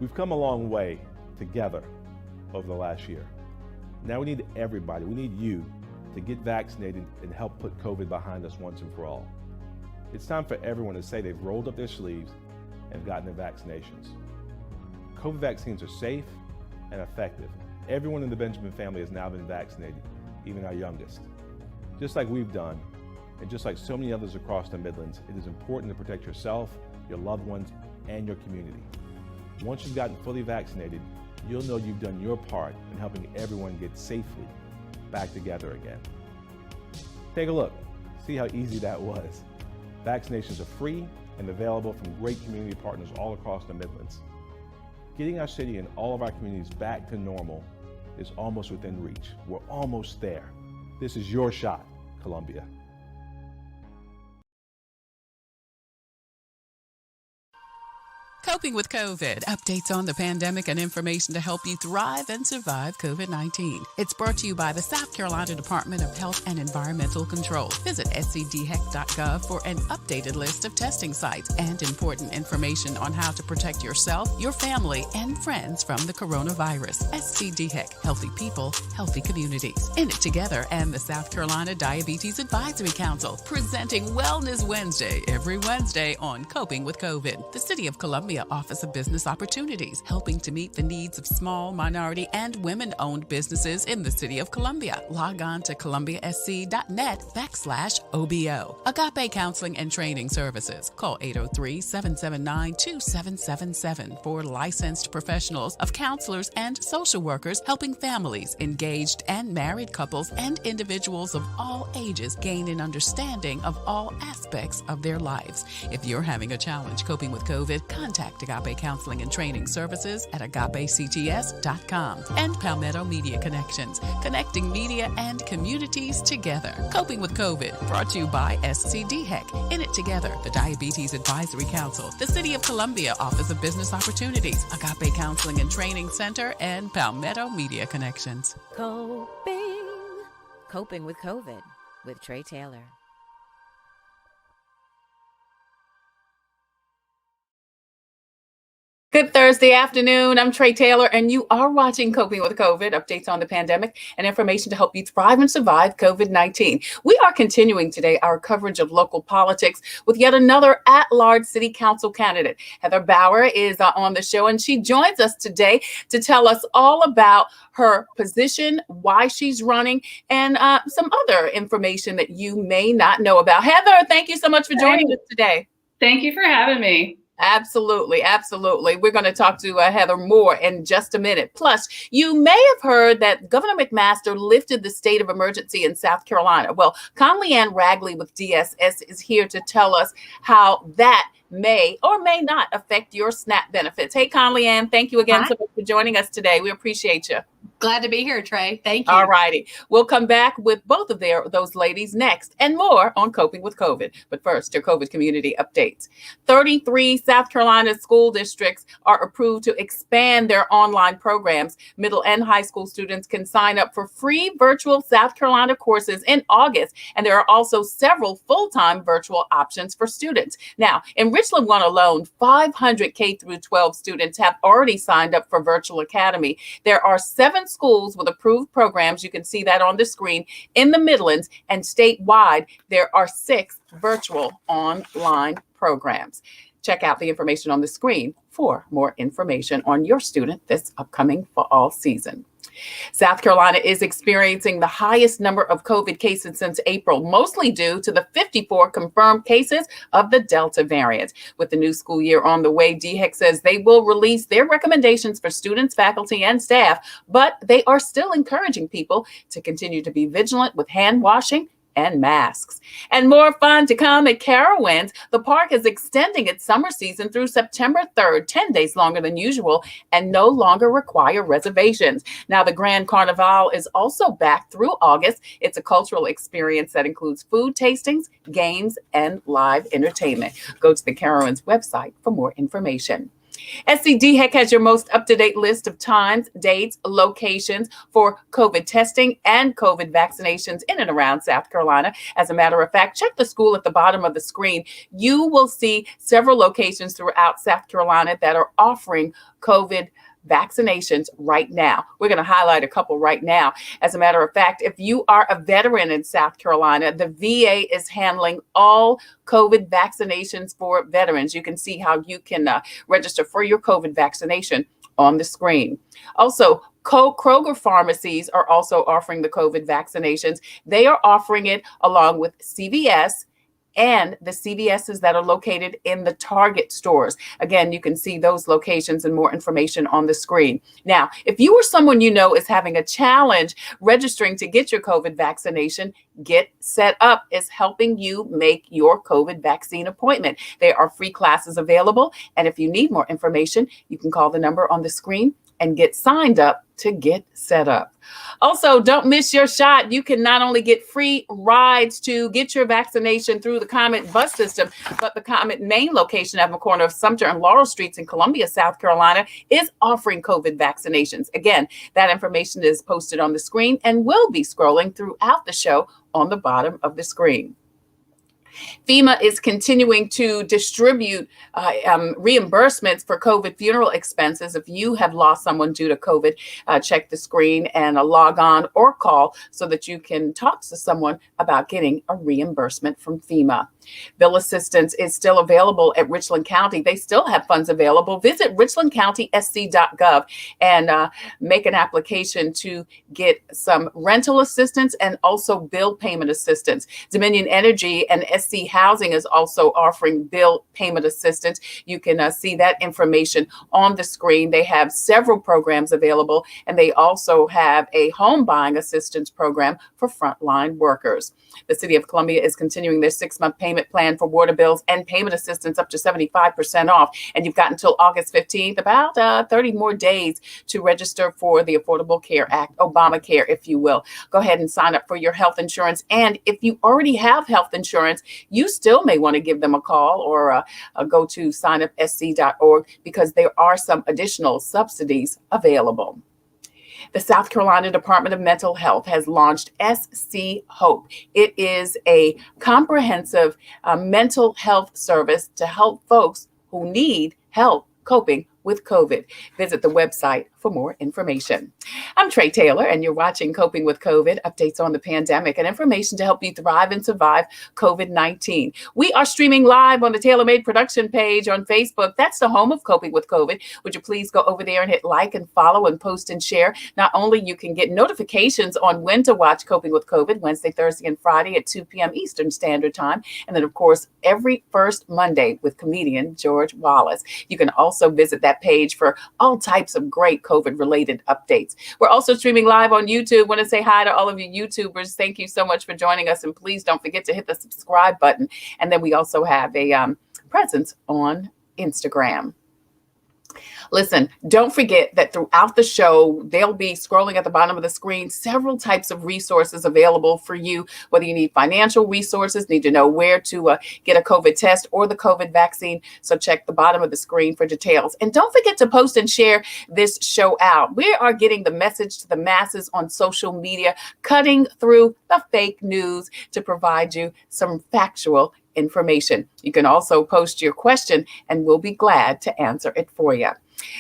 We've come a long way together over the last year. Now we need everybody, we need you to get vaccinated and help put COVID behind us once and for all. It's time for everyone to say they've rolled up their sleeves and gotten their vaccinations. COVID vaccines are safe and effective. Everyone in the Benjamin family has now been vaccinated, even our youngest. Just like we've done, and just like so many others across the Midlands, it is important to protect yourself, your loved ones, and your community. Once you've gotten fully vaccinated, you'll know you've done your part in helping everyone get safely back together again. Take a look, see how easy that was. Vaccinations are free and available from great community partners all across the Midlands. Getting our city and all of our communities back to normal is almost within reach. We're almost there. This is your shot, Columbia. Coping with COVID, updates on the pandemic and information to help you thrive and survive COVID-19. It's brought to you by the South Carolina Department of Health and Environmental Control. Visit scdheck.gov for an updated list of testing sites and important information on how to protect yourself, your family, and friends from the coronavirus. SCDHEC, healthy people, healthy communities. In it together and the South Carolina Diabetes Advisory Council, presenting Wellness Wednesday every Wednesday on Coping with COVID. The City of Columbia Office of Business Opportunities, helping to meet the needs of small, minority, and women-owned businesses in the City of Columbia. Log on to columbiasc.net/OBO. Agape Counseling and Training Services. Call 803-779-2777 for licensed professionals of counselors and social workers helping families, engaged and married couples, and individuals of all ages gain an understanding of all aspects of their lives. If you're having a challenge coping with COVID, contact Agape Counseling and Training Services at agapects.com. And Palmetto Media Connections, connecting media and communities together. Coping with COVID, brought to you by SCDHEC. In it together, the Diabetes Advisory Council, the City of Columbia Office of Business Opportunities, Agape Counseling and Training Center, and Palmetto Media Connections. Coping with COVID with Tre Tailor. Good Thursday afternoon. I'm Tre Tailor, and you are watching Coping with COVID, updates on the pandemic and information to help you thrive and survive COVID-19. We are continuing today our coverage of local politics with yet another at-large city council candidate. Heather Bauer is on the show, and she joins us today to tell us all about her position, why she's running, and some other information that you may not know about. Heather, thank you so much for joining us today. Thank you for having me. Absolutely. Absolutely. We're going to talk to Heather more in just a minute. Plus, you may have heard that Governor McMaster lifted the state of emergency in South Carolina. Well, Conley Ann Ragley with DSS is here to tell us how that may or may not affect your SNAP benefits. Hey, Conley Ann, thank you again so much for joining us today. We appreciate you. Glad to be here, Tre. Thank you. All righty. We'll come back with both of those ladies next and more on Coping with COVID. But first, your COVID community updates. 33 South Carolina school districts are approved to expand their online programs. Middle and high school students can sign up for free virtual South Carolina courses in August. And there are also several full-time virtual options for students. Now, in Richland 1 alone, 500 K-12 students have already signed up for Virtual Academy. There are 7 schools with approved programs. You can see that on the screen in the Midlands, and statewide, there are 6 virtual online programs. Check out the information on the screen for more information on your student this upcoming fall season. South Carolina is experiencing the highest number of COVID cases since April, mostly due to the 54 confirmed cases of the Delta variant. With the new school year on the way, DHEC says they will release their recommendations for students, faculty, and staff, but they are still encouraging people to continue to be vigilant with hand washing and masks. And more fun to come at Carowinds. The park is extending its summer season through September 3rd, 10 days longer than usual, and no longer require reservations. Now, the Grand Carnival is also back through August. It's a cultural experience that includes food tastings, games, and live entertainment. Go to the Carowinds website for more information. SCDHEC has your most up-to-date list of times, dates, locations for COVID testing and COVID vaccinations in and around South Carolina. As a matter of fact, check the school at the bottom of the screen. You will see several locations throughout South Carolina that are offering COVID vaccinations right now. We're going to highlight a couple right now. As a matter of fact, if you are a veteran in South Carolina, the VA is handling all COVID vaccinations for veterans. You can see how you can register for your COVID vaccination on the screen. Also, Kroger pharmacies are also offering the COVID vaccinations. They are offering it along with CVS and the CVSs that are located in the Target stores. Again, you can see those locations and more information on the screen. Now, if you or someone you know is having a challenge registering to get your COVID vaccination, Get Set Up is helping you make your COVID vaccine appointment. There are free classes available, and if you need more information, you can call the number on the screen and get signed up to Get Set Up. Also, don't miss your shot. You can not only get free rides to get your vaccination through the Comet bus system, but the Comet main location at the corner of Sumter and Laurel Streets in Columbia, South Carolina, is offering COVID vaccinations. Again, that information is posted on the screen and will be scrolling throughout the show on the bottom of the screen. FEMA is continuing to distribute reimbursements for COVID funeral expenses. If you have lost someone due to COVID, check the screen and log on or call so that you can talk to someone about getting a reimbursement from FEMA. Bill assistance is still available at Richland County. They still have funds available. Visit richlandcountysc.gov and make an application to get some rental assistance and also bill payment assistance. Dominion Energy and SC Housing is also offering bill payment assistance. You can see that information on the screen. They have several programs available, and they also have a home buying assistance program for frontline workers. The City of Columbia is continuing their 6-month payment plan for water bills and payment assistance up to 75% off. And you've got until August 15th, about 30 more days to register for the Affordable Care Act, Obamacare, if you will. Go ahead and sign up for your health insurance. And if you already have health insurance, you still may want to give them a call or go to signupsc.org because there are some additional subsidies available. The South Carolina Department of Mental Health has launched SC Hope. It is a comprehensive mental health service to help folks who need help coping with COVID. Visit the website for more information. I'm Tre Tailor, and you're watching Coping with COVID, updates on the pandemic and information to help you thrive and survive COVID-19. We are streaming live on the Tailor Made production page on Facebook. That's the home of Coping with COVID. Would you please go over there and hit like and follow and post and share? Not only you can get notifications on when to watch Coping with COVID, Wednesday, Thursday, and Friday at 2 p.m. Eastern Standard Time. And then, of course, every first Monday with comedian George Wallace. You can also visit that page for all types of great COVID-related updates. We're also streaming live on YouTube. Want to say hi to all of you YouTubers. Thank you so much for joining us. And please don't forget to hit the subscribe button. And then we also have a presence on Instagram. Listen, don't forget that throughout the show, they'll be scrolling at the bottom of the screen, several types of resources available for you, whether you need financial resources, need to know where to get a COVID test or the COVID vaccine. So check the bottom of the screen for details. And don't forget to post and share this show out. We are getting the message to the masses on social media, cutting through the fake news to provide you some factual information. You can also post your question and we'll be glad to answer it for you.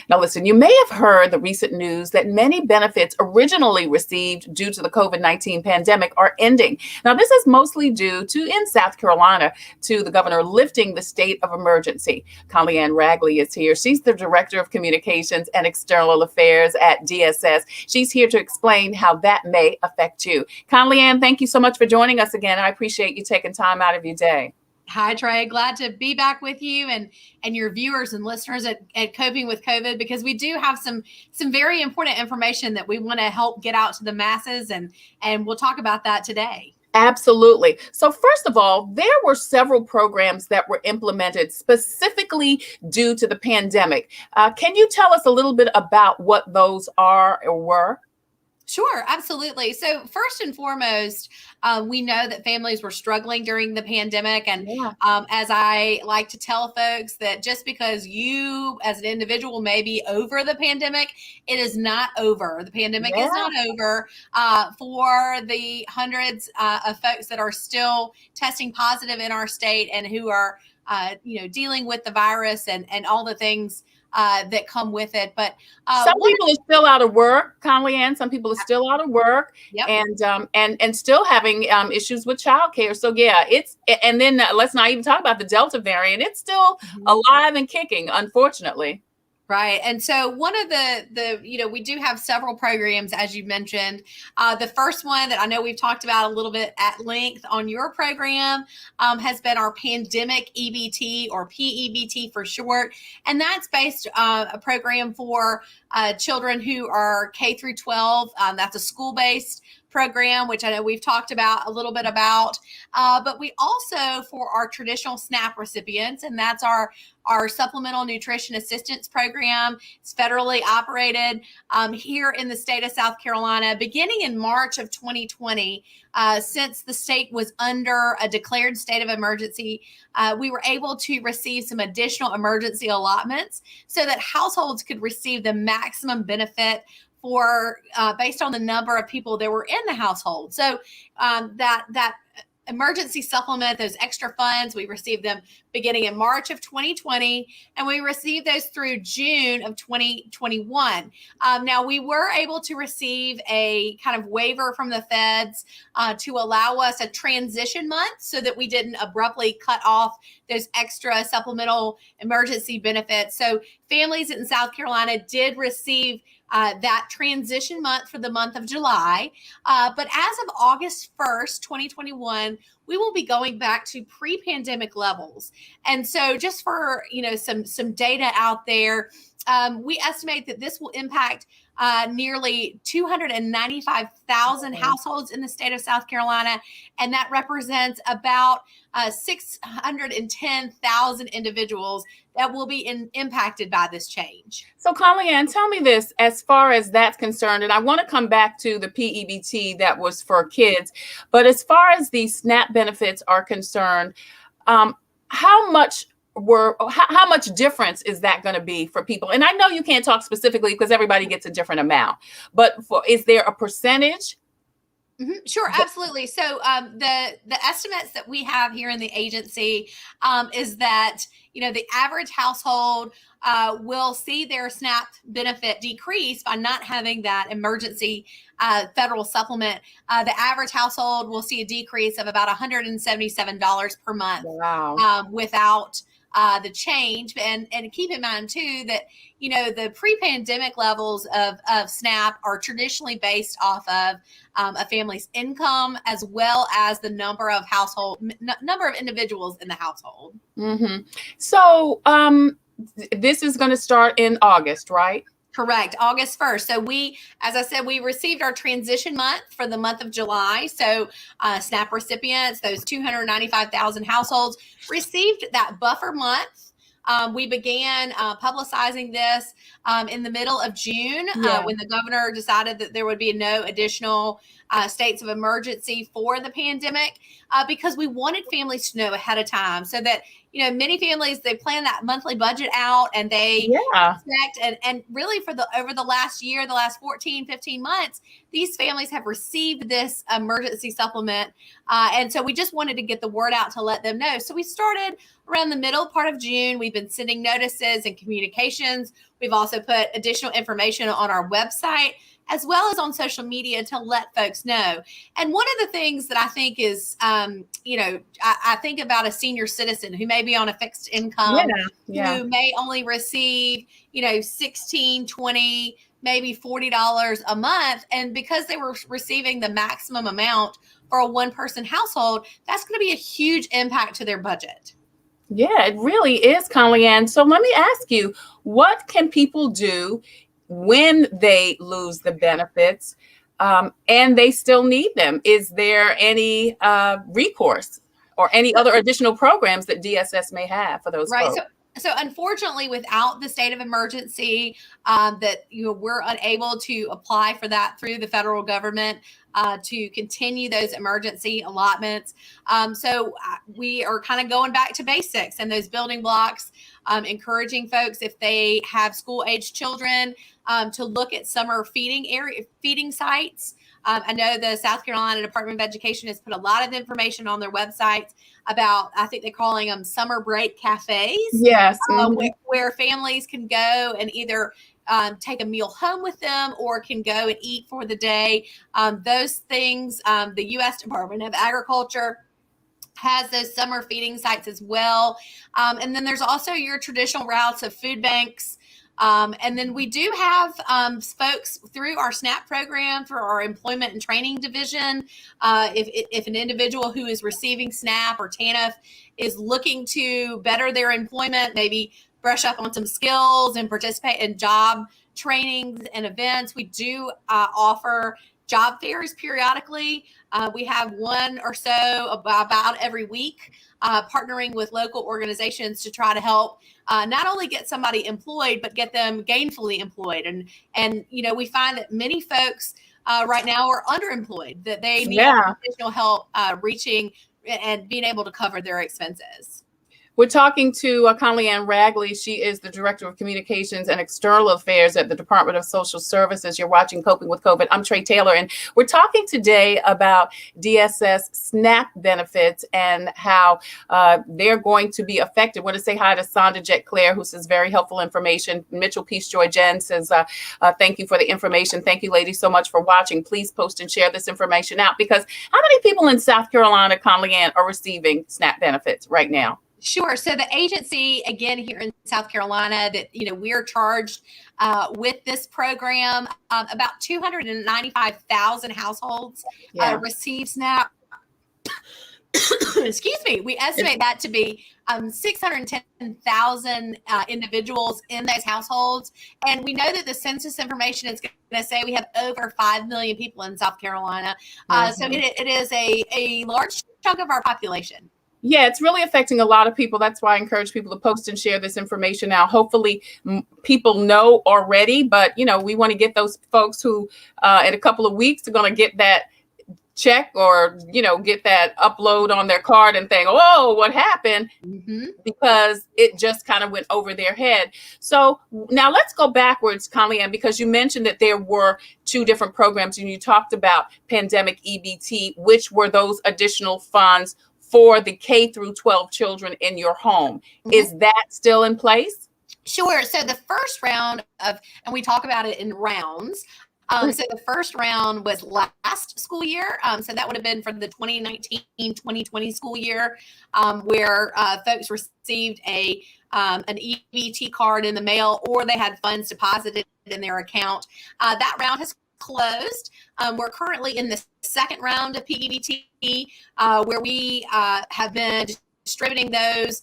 Now, listen, you may have heard the recent news that many benefits originally received due to the COVID-19 pandemic are ending. Now, this is mostly due to, in South Carolina, to the governor lifting the state of emergency. Conley Ann Ragley is here. She's the Director of Communications and External Affairs at DSS. She's here to explain how that may affect you. Conley Ann, thank you so much for joining us again. I appreciate you taking time out of your day. Hi, Tre. Glad to be back with you and your viewers and listeners at Coping with COVID, because we do have some very important information that we want to help get out to the masses, and we'll talk about that today. Absolutely. So first of all, there were several programs that were implemented specifically due to the pandemic. Can you tell us a little bit about what those are or were? Sure, absolutely. So first and foremost, we know that families were struggling during the pandemic. And Yeah. as I like to tell folks, that just because you as an individual may be over the pandemic, it is not over. The pandemic is not over for the hundreds of folks that are still testing positive in our state and who are, dealing with the virus and all the things that come with it. But some people are still out of work, Conley Ann. Some people are still out of work, Yep. and still having issues with childcare. So yeah, and then let's not even talk about the Delta variant. It's still alive and kicking, unfortunately. Right. And so one of the we do have several programs, as you mentioned. The first one that I know we've talked about a little bit at length on your program has been our pandemic EBT, or PEBT for short. And that's based a program for children who are K through 12. That's a school-based program, which I know we've talked about a little bit about, but we also, for our traditional SNAP recipients, and that's our supplemental nutrition assistance program. It's federally operated here in the state of South Carolina, beginning in March of 2020. Since the state was under a declared state of emergency, we were able to receive some additional emergency allotments so that households could receive the maximum benefit for based on the number of people that were in the household. So that emergency supplement, those extra funds, we received them beginning in March of 2020, and we received those through June of 2021. Now, we were able to receive a kind of waiver from the feds to allow us a transition month so that we didn't abruptly cut off those extra supplemental emergency benefits. So families in South Carolina did receive that transition month for the month of July. But as of August 1st, 2021, we will be going back to pre-pandemic levels. And so just for, some data out there, we estimate that this will impact nearly 295,000 households in the state of South Carolina. And that represents about 610,000 individuals that will be impacted by this change. So Conley Ann, tell me this, as far as that's concerned, and I want to come back to the PEBT that was for kids, but as far as the SNAP benefits are concerned, how much difference is that going to be for people? And I know you can't talk specifically because everybody gets a different amount, but is there a percentage? Mm-hmm. Sure, absolutely. So the estimates that we have here in the agency is that, the average household will see their SNAP benefit decrease by not having that emergency federal supplement. The average household will see a decrease of about $177 per month. Wow. Without the change. And keep in mind too that, the pre-pandemic levels of SNAP are traditionally based off of a family's income, as well as the number of individuals in the household. Mm-hmm. So this is going to start in August, right? Correct. August 1st. So as I said, we received our transition month for the month of July. So SNAP recipients, those 295,000 households, received that buffer month. We began publicizing this in the middle of June when the governor decided that there would be no additional states of emergency for the pandemic because we wanted families to know ahead of time so that, many families, they plan that monthly budget out and they expect, and really over the last year, the last 14, 15 months, these families have received this emergency supplement. And so we just wanted to get the word out to let them know. So we started around the middle part of June. We've been sending notices and communications. We've also put additional information on our website, as well as on social media, to let folks know. And one of the things that I think is, I think about a senior citizen who may be on a fixed income, who may only receive, $16, $20, maybe $40 a month. And because they were receiving the maximum amount for a one-person household, that's going to be a huge impact to their budget. Yeah, it really is, Conley Ann. So let me ask you, what can people do when they lose the benefits and they still need them? Is there any recourse or any other additional programs that DSS may have for those folks? So So unfortunately, without the state of emergency, that we're unable to apply for that through the federal government to continue those emergency allotments. So we are kind of going back to basics and those building blocks, encouraging folks if they have school-age children to look at summer feeding sites. I know the South Carolina Department of Education has put a lot of information on their websites about, I think they're calling them summer break cafes. Yes. Where families can go and either take a meal home with them or can go and eat for the day. Those things, the U.S. Department of Agriculture has those summer feeding sites as well. And then there's also your traditional routes of food banks. And then we do have folks through our SNAP program for our employment and training division. If an individual who is receiving SNAP or TANF is looking to better their employment, maybe brush up on some skills and participate in job trainings and events, we do offer job fairs periodically. We have one or so about every week, partnering with local organizations to try to help not only get somebody employed, but get them gainfully employed. And we find that many folks right now are underemployed, that they need additional help reaching and being able to cover their expenses. We're talking to Conley Ann Ragley. She is the Director of Communications and External Affairs at the Department of Social Services. You're watching Coping with COVID. I'm Tre Tailor, and we're talking today about DSS SNAP benefits and how they're going to be affected. I want to say hi to Sonda Jet Claire, who says very helpful information. Mitchell Peace Joy Jen says, thank you for the information. Thank you, ladies, so much for watching. Please post and share this information out, because how many people in South Carolina, Conley Ann, are receiving SNAP benefits right now? Sure. So the agency, again, here in South Carolina, that we're charged with this program, about 295,000 households receive SNAP. Excuse me. We estimate that to be 610,000 individuals in those households. And we know that the census information is going to say we have over 5 million people in South Carolina. So it is a large chunk of our population. Yeah, it's really affecting a lot of people. That's why I encourage people to post and share this information now. Hopefully people know already, but we want to get those folks who in a couple of weeks are going to get that check or, get that upload on their card and think, oh, what happened? Because it just kind of went over their head. So now let's go backwards, Conley Ann, because you mentioned that there were 2 different programs and you talked about pandemic EBT, which were those additional funds for the K through 12 children in your home. Is that still in place? Sure. So the first round and we talk about it in rounds. So the first round was last school year. So that would have been for the 2019-2020 school year, where folks received an EBT card in the mail, or they had funds deposited in their account. That round has closed. We're currently in the second round of PEBT, where we have been distributing those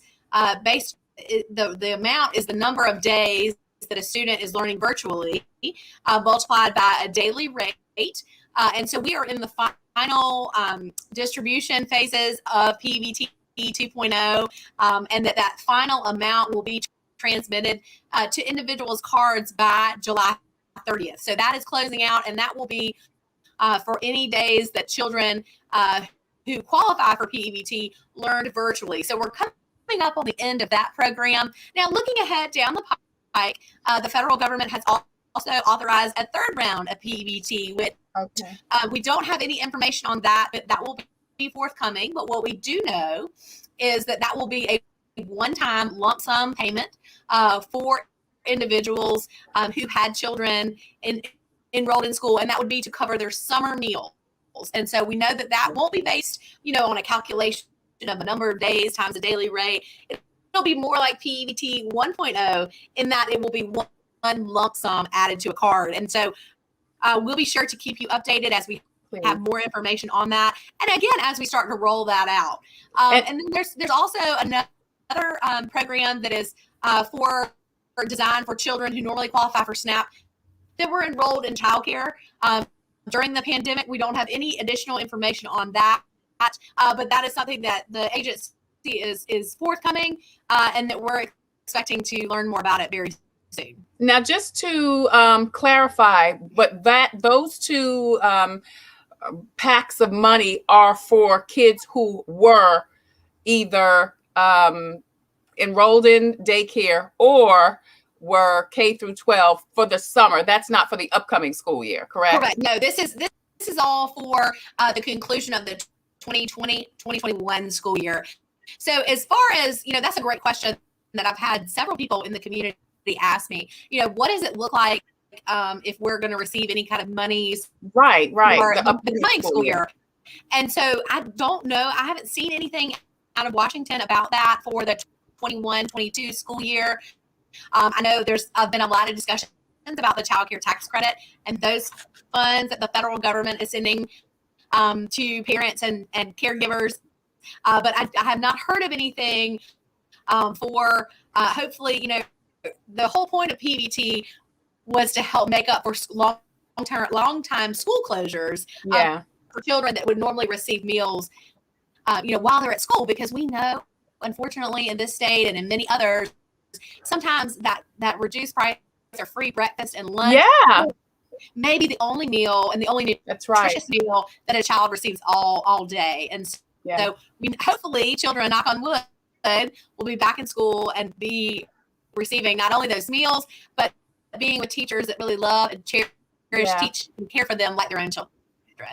based. The amount is the number of days that a student is learning virtually, multiplied by a daily rate. And so we are in the final distribution phases of PEBT 2.0, and that final amount will be transmitted to individuals' cards by July 30th. So that is closing out, and that will be for any days that children who qualify for PEBT learned virtually. So we're coming up on the end of that program. Now, looking ahead down the pike, the federal government has also authorized a third round of PEBT, which we don't have any information on that, but that will be forthcoming. But what we do know is that will be a one-time lump sum payment for individuals who had children enrolled in school, and that would be to cover their summer meals. And so we know that won't be based, on a calculation of a number of days times a daily rate. It'll be more like PEBT 1.0 in that it will be one lump sum added to a card. And so we'll be sure to keep you updated as we have more information on that. And again, as we start to roll that out. And then there's also another program that is designed for children who normally qualify for SNAP that were enrolled in childcare. During the pandemic, we don't have any additional information on that, but that is something that the agency is forthcoming and that we're expecting to learn more about it very soon. Now, just to clarify, but those two packs of money are for kids who were either enrolled in daycare or were K through 12 for the summer. That's not for the upcoming school year, correct? Correct. No, this is all for the conclusion of the 2020-2021 school year. So as far as, that's a great question that I've had several people in the community ask me, what does it look like if we're going to receive any kind of monies right for the coming school year? And so I don't know. I haven't seen anything out of Washington about that for the 21-22 school year. I know there's been a lot of discussions about the child care tax credit and those funds that the federal government is sending to parents and caregivers. But I have not heard of anything for hopefully, the whole point of PBT was to help make up for long-time school closures for children that would normally receive meals, while they're at school, because we know, unfortunately, in this state and in many others, sometimes that reduced price or free breakfast and lunch maybe the only meal and the only nutritious meal that a child receives all day. And so hopefully children, knock on wood, will be back in school and be receiving not only those meals, but being with teachers that really love and cherish, teach, and care for them like their own children.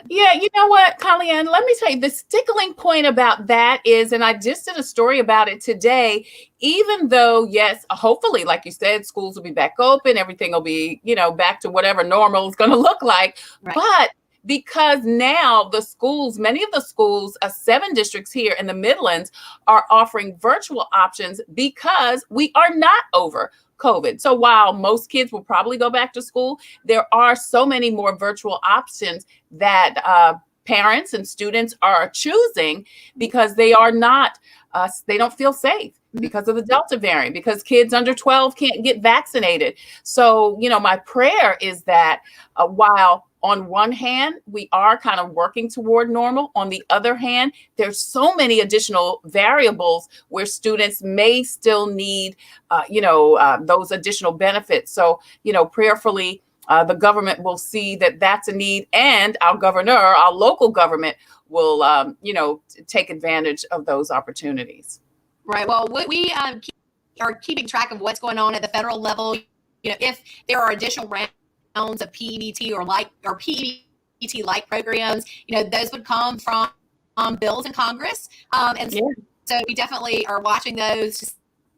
Yeah, you know what, Conley Ann, let me tell you, the stickling point about that is, and I just did a story about it today, even though, yes, hopefully, like you said, schools will be back open, everything will be, back to whatever normal is going to look like. Right. But because now the schools, many of the schools, 7 districts here in the Midlands are offering virtual options because we are not over COVID. So while most kids will probably go back to school, there are so many more virtual options that parents and students are choosing because they are not, they don't feel safe because of the Delta variant, because kids under 12 can't get vaccinated. So, my prayer is that while on one hand, we are kind of working toward normal. On the other hand, there's so many additional variables where students may still need, those additional benefits. So, prayerfully, the government will see that that's a need, and our governor, our local government will, take advantage of those opportunities. Right. Well, we are keeping track of what's going on at the federal level. If there are additional rounds of PEBT or PEBT-like programs, those would come from bills in Congress. So we definitely are watching those to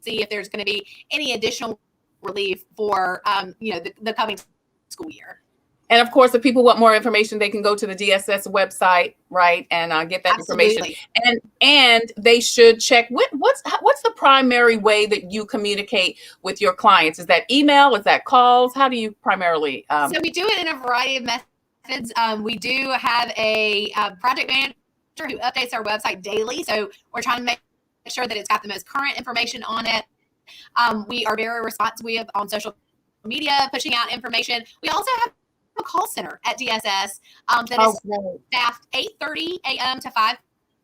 see if there's going to be any additional relief for, the coming school year. And of course, if people want more information, they can go to the DSS website, right, and get that information. And they should check what's the primary way that you communicate with your clients? Is that email? Is that calls? How do you primarily? So we do it in a variety of methods. We do have a project manager who updates our website daily. So we're trying to make sure that it's got the most current information on it. We are very responsive on social media, pushing out information. We also have a call center at DSS that is staffed 8:30 a.m. to 5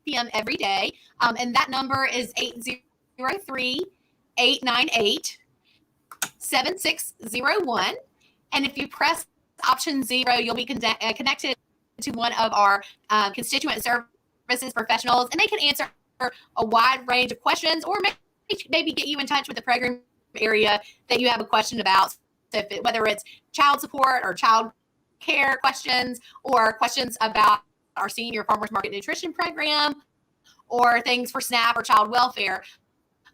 p.m. every day. And that number is 803-898-7601. And if you press option 0, you'll be connected to one of our constituent services professionals, and they can answer a wide range of questions or maybe get you in touch with the program area that you have a question about. So whether it's child support or child care questions or questions about our senior farmers market nutrition program or things for SNAP or child welfare,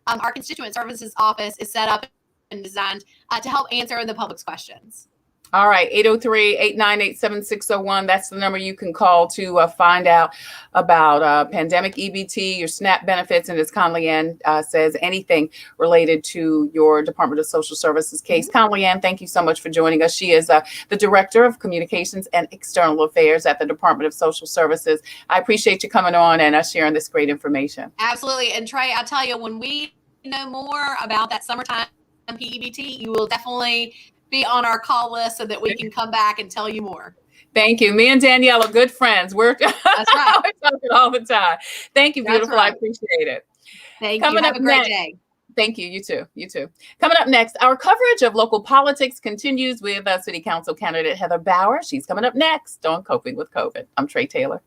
our constituent services office is set up and designed to help answer the public's questions. All right, 803-898-7601. That's the number you can call to find out about pandemic EBT, your SNAP benefits, and as Conley Ann says, anything related to your Department of Social Services case. Mm-hmm. Conley Ann, thank you so much for joining us. She is the Director of Communications and External Affairs at the Department of Social Services. I appreciate you coming on and sharing this great information. Absolutely. And Trey, I'll tell you, when we know more about that summertime PEBT, you will definitely be on our call list so that we can come back and tell you more. Thank you. Me and Danielle are good friends. That's right. We're talking all the time. Thank you, beautiful. Right. I appreciate it. Thank you. Have a great day. Thank you. You too. You too. Coming up next, our coverage of local politics continues with City Council candidate Heather Bauer. She's coming up next on Coping with COVID. I'm Tre Tailor.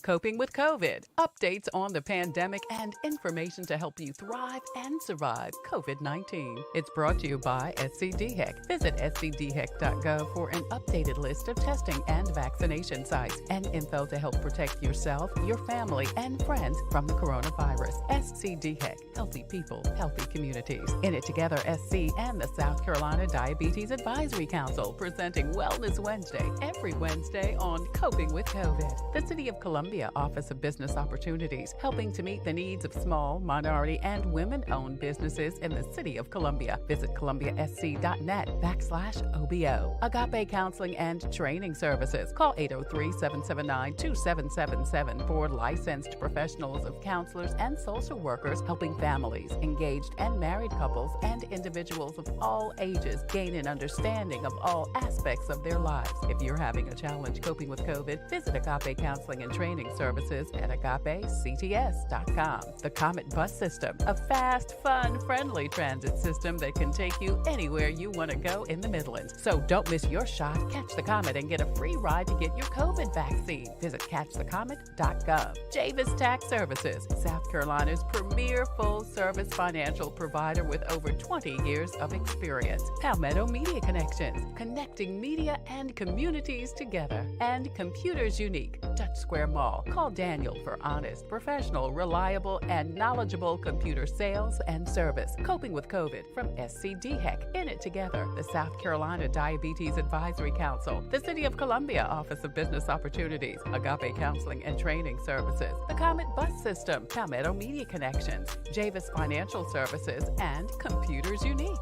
Coping with COVID, updates on the pandemic, and information to help you thrive and survive COVID-19. It's brought to you by SCDHEC. Visit scdhec.gov for an updated list of testing and vaccination sites and info to help protect yourself, your family, and friends from the coronavirus. SCDHEC, healthy people, healthy communities. In it together, SC and the South Carolina Diabetes Advisory Council presenting Wellness Wednesday every Wednesday on Coping with COVID. The City of Columbia Office of Business Opportunities, helping to meet the needs of small, minority, and women-owned businesses in the City of Columbia. Visit columbiasc.net/OBO. Agape Counseling and Training Services. Call 803-779-2777 for licensed professionals of counselors and social workers helping families, engaged and married couples, and individuals of all ages gain an understanding of all aspects of their lives. If you're having a challenge coping with COVID, visit Agape Counseling and Training Services at agapects.com. The Comet Bus System, a fast, fun, friendly transit system that can take you anywhere you want to go in the Midlands. So don't miss your shot. Catch the Comet and get a free ride to get your COVID vaccine. Visit catchthecomet.gov. Javis Tax Services, South Carolina's premier full-service financial provider with over 20 years of experience. Palmetto Media Connections, connecting media and communities together. And Computers Unique, Dutch Square Mall. Call Daniel for honest, professional, reliable, and knowledgeable computer sales and service. Coping with COVID from SCDHEC. In it together, the South Carolina Diabetes Advisory Council, the City of Columbia Office of Business Opportunities, Agape Counseling and Training Services, the Comet Bus System, Palmetto Media Connections, Javis Financial Services, and Computers Unique.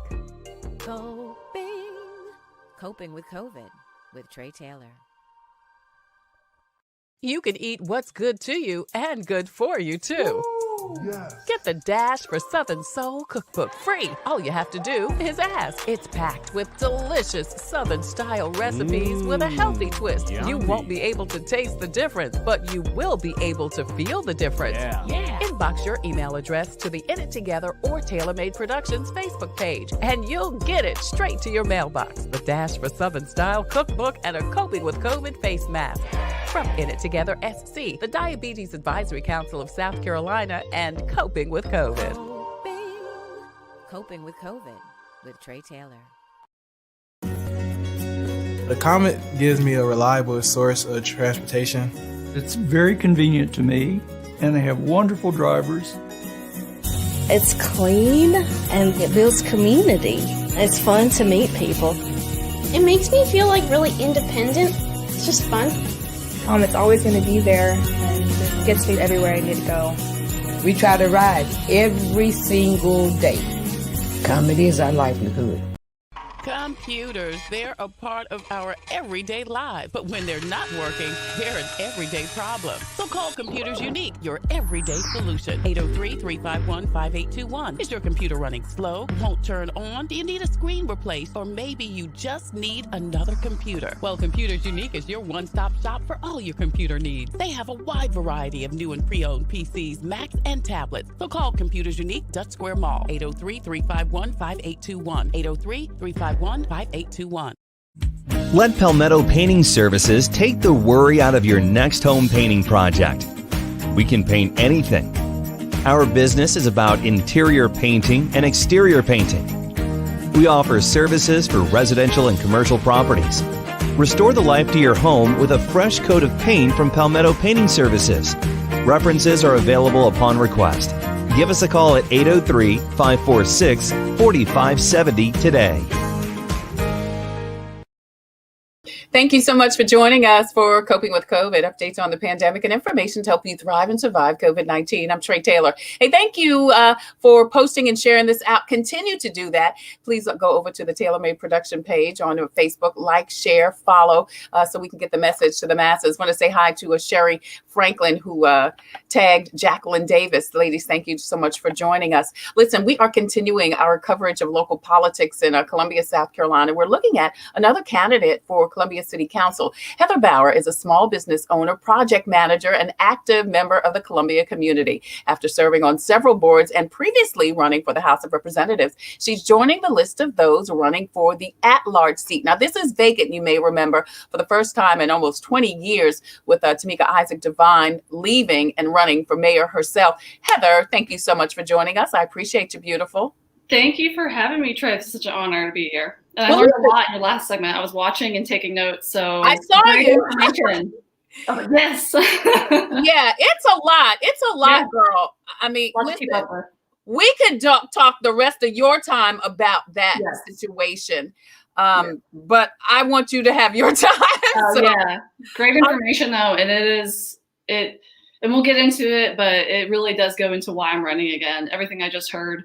Coping with COVID with Tre Tailor. You can eat what's good to you and good for you, too. Yes. Get the Dash for Southern Soul Cookbook free. All you have to do is ask. It's packed with delicious Southern-style recipes with a healthy twist. Yummy. You won't be able to taste the difference, but you will be able to feel the difference. Yeah. Inbox your email address to the In It Together or Tailor Made Productions Facebook page, and you'll get it straight to your mailbox. The Dash for Southern Style Cookbook and a Coping with COVID face mask. From In It Together SC, the Diabetes Advisory Council of South Carolina, and Coping with COVID. Coping with COVID with Tre Tailor. The Comet gives me a reliable source of transportation. It's very convenient to me, and they have wonderful drivers. It's clean and it builds community. It's fun to meet people. It makes me feel like really independent. It's just fun. It's always going to be there and it gets me everywhere I need to go. We try to ride every single day. Comedy is our livelihood. Computers, they're a part of our everyday life, but when they're not working, they're an everyday problem. So call Computers Unique, your everyday solution. 803-351-5821. Is your computer running slow? Won't turn on? Do you need a screen replaced? Or maybe you just need another computer? Well, Computers Unique is your one-stop shop for all your computer needs. They have a wide variety of new and pre-owned PCs, Macs, and tablets. So call Computers Unique, Dutch Square Mall. 803-351-5821. 803-351-5821. Let Palmetto Painting Services take the worry out of your next home painting project. We can paint anything. Our business is about interior painting and exterior painting. We offer services for residential and commercial properties. Restore the life to your home with a fresh coat of paint from Palmetto Painting Services. References are available upon request. Give us a call at 803-546-4570 today. Thank you so much for joining us for Coping with COVID, updates on the pandemic and information to help you thrive and survive COVID-19. I'm Tre Tailor. Hey, thank you for posting and sharing this out. Continue to do that. Please go over to the Tailor Made Production page on Facebook, like, share, follow, so we can get the message to the masses. I want to say hi to Sherry Franklin, who tagged Jacqueline Davis. Ladies, thank you so much for joining us. Listen, we are continuing our coverage of local politics in Columbia, South Carolina. We're looking at another candidate for Columbia Columbia City Council. Heather Bauer is a small business owner, project manager, and active member of the Columbia community. After serving on several boards and previously running for the House of Representatives, she's joining the list of those running for the at-large seat. Now, this is vacant, you may remember, for the first time in almost 20 years, with Tamika Isaac Devine leaving and running for mayor herself. Heather, thank you so much for joining us. I appreciate you, beautiful. Thank you for having me, Trey. It's such an honor to be here. And I learned a lot in your last segment. I was watching and taking notes. So I saw you. Oh, yes. Yeah, it's a lot. It's a lot, girl. I mean, listen, we could talk the rest of your time about that situation. But I want you to have your time. Yeah, great information though. And and we'll get into it, but it really does go into why I'm running again. Everything I just heard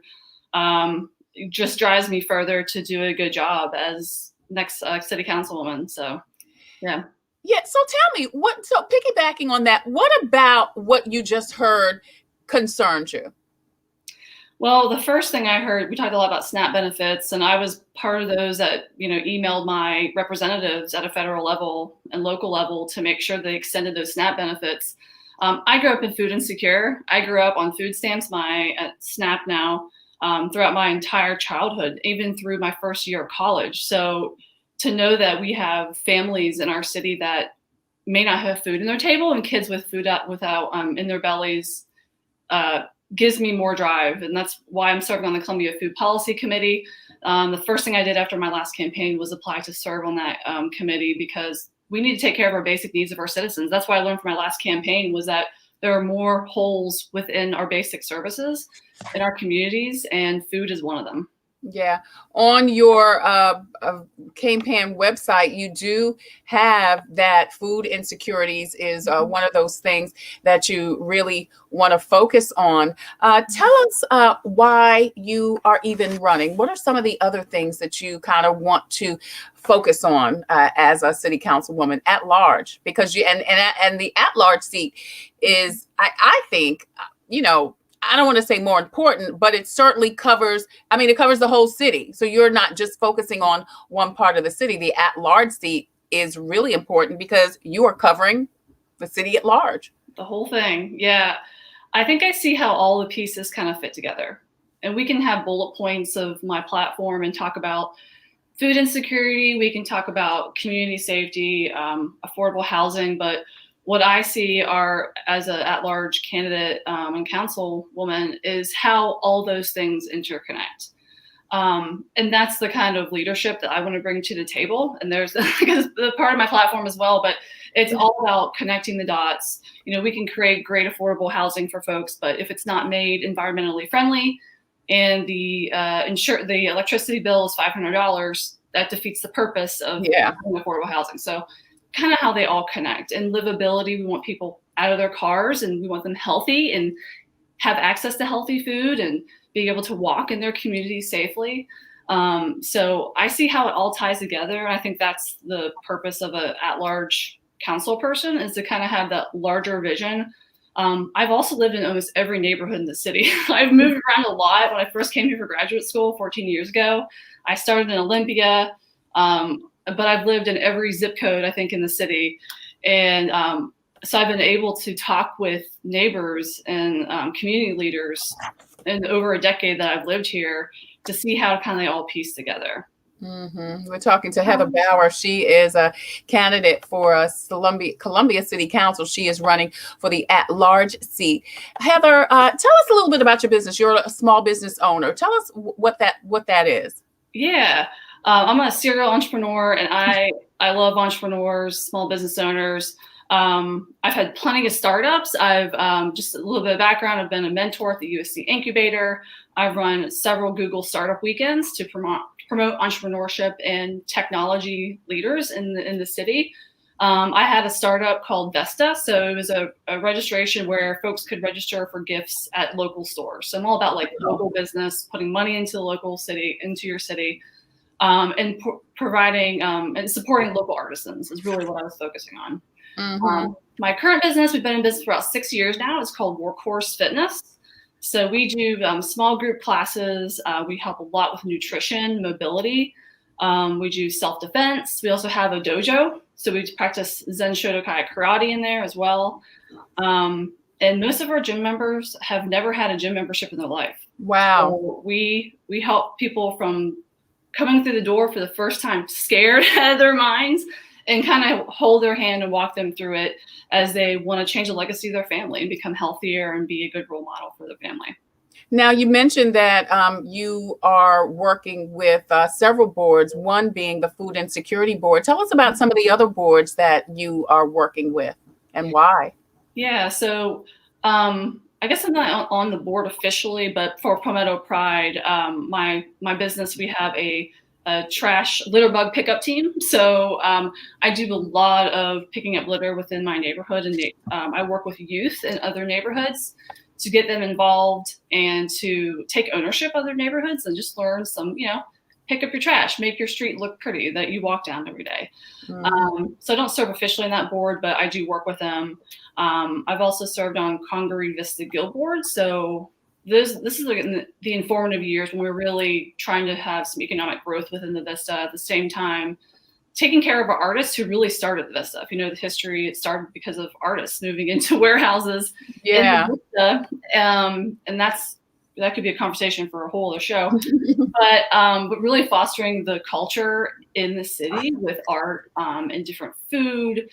just drives me further to do a good job as next city councilwoman. So, yeah. Yeah. So tell me so piggybacking on that, what about what you just heard concerns you? Well, the first thing I heard, we talked a lot about SNAP benefits, and I was part of those that, emailed my representatives at a federal level and local level to make sure they extended those SNAP benefits. I grew up in food insecure. I grew up on food stamps, at SNAP now, throughout my entire childhood, even through my first year of college. So to know that we have families in our city that may not have food in their table and kids with food without in their bellies, gives me more drive. And that's why I'm serving on the Columbia Food Policy Committee. The first thing I did after my last campaign was apply to serve on that committee, because we need to take care of our basic needs of our citizens. That's what I learned from my last campaign, was that there are more holes within our basic services in our communities, and food is one of them. Yeah. On your campaign website, you do have that food insecurities is one of those things that you really want to focus on. Tell us why you are even running. What are some of the other things that you kind of want to focus on as a city councilwoman at large? Because and the at large seat is, I think, I don't want to say more important, but it certainly covers the whole city. So you're not just focusing on one part of the city. The at-large seat is really important because you are covering the city at large. The whole thing. Yeah. I think I see how all the pieces kind of fit together. And we can have bullet points of my platform and talk about food insecurity. We can talk about community safety, affordable housing, but what I see as an at-large candidate and councilwoman is how all those things interconnect. And that's the kind of leadership that I want to bring to the table. And there's the part of my platform as well, but it's all about connecting the dots. We can create great affordable housing for folks, but if it's not made environmentally friendly and the electricity bill is $500, that defeats the purpose of affordable housing. So kind of how they all connect. And livability, we want people out of their cars and we want them healthy and have access to healthy food and being able to walk in their community safely. So I see how it all ties together. I think that's the purpose of an at-large council person, is to kind of have that larger vision. I've also lived in almost every neighborhood in the city. I've moved around a lot. When I first came here for graduate school 14 years ago, I started in Olympia, but I've lived in every zip code, I think, in the city. And so I've been able to talk with neighbors and community leaders in over a decade that I've lived here to see how kind of they all piece together. Mm-hmm. We're talking to Heather Bauer. She is a candidate for Columbia City Council. She is running for the at-large seat. Heather, tell us a little bit about your business. You're a small business owner. Tell us what that is. Yeah. I'm a serial entrepreneur, and I love entrepreneurs, small business owners. I've had plenty of startups. I've just a little bit of background. I've been a mentor at the USC Incubator. I've run several Google Startup Weekends to promote entrepreneurship and technology leaders in the city. I had a startup called Vesta. So it was a registration where folks could register for gifts at local stores. So I'm all about local business, putting money into the local city, into your city. And providing and supporting local artisans is really what I was focusing on. Mm-hmm. My current business, we've been in business for about 6 years now. It's called Workhorse Fitness. So we do small group classes. We help a lot with nutrition, mobility. We do self-defense. We also have a dojo. So we practice Zen Shotokai karate in there as well. And most of our gym members have never had a gym membership in their life. Wow. So we help people from coming through the door for the first time scared out of their minds and kind of hold their hand and walk them through it as they want to change the legacy of their family and become healthier and be a good role model for their family. Now, you mentioned that you are working with several boards, one being the Food Insecurity Board. Tell us about some of the other boards that you are working with and why. Yeah, so I guess I'm not on the board officially, but for Palmetto Pride, my business, we have a trash litter bug pickup team. So I do a lot of picking up litter within my neighborhood, and I work with youth in other neighborhoods to get them involved and to take ownership of their neighborhoods and just learn some, pick up your trash, make your street look pretty that you walk down every day. Mm-hmm. So I don't serve officially on that board, but I do work with them. I've also served on Congaree Vista Guild Board. So this is like the informative years when we're really trying to have some economic growth within the Vista, at the same time taking care of our artists who really started the Vista. If you know the history, it started because of artists moving into warehouses. Yeah. In the Vista. And that could be a conversation for a whole other show. but really fostering the culture in the city with art and different food,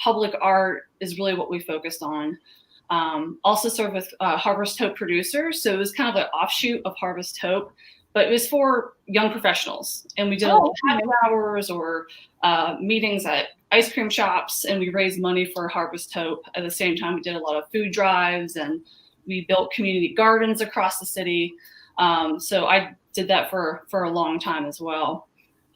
public art is really what we focused on. Also served with Harvest Hope producers. So it was kind of an offshoot of Harvest Hope, but it was for young professionals. And we did a lot of happy hours or meetings at ice cream shops, and we raised money for Harvest Hope. At the same time, we did a lot of food drives, and we built community gardens across the city. So I did that for a long time as well.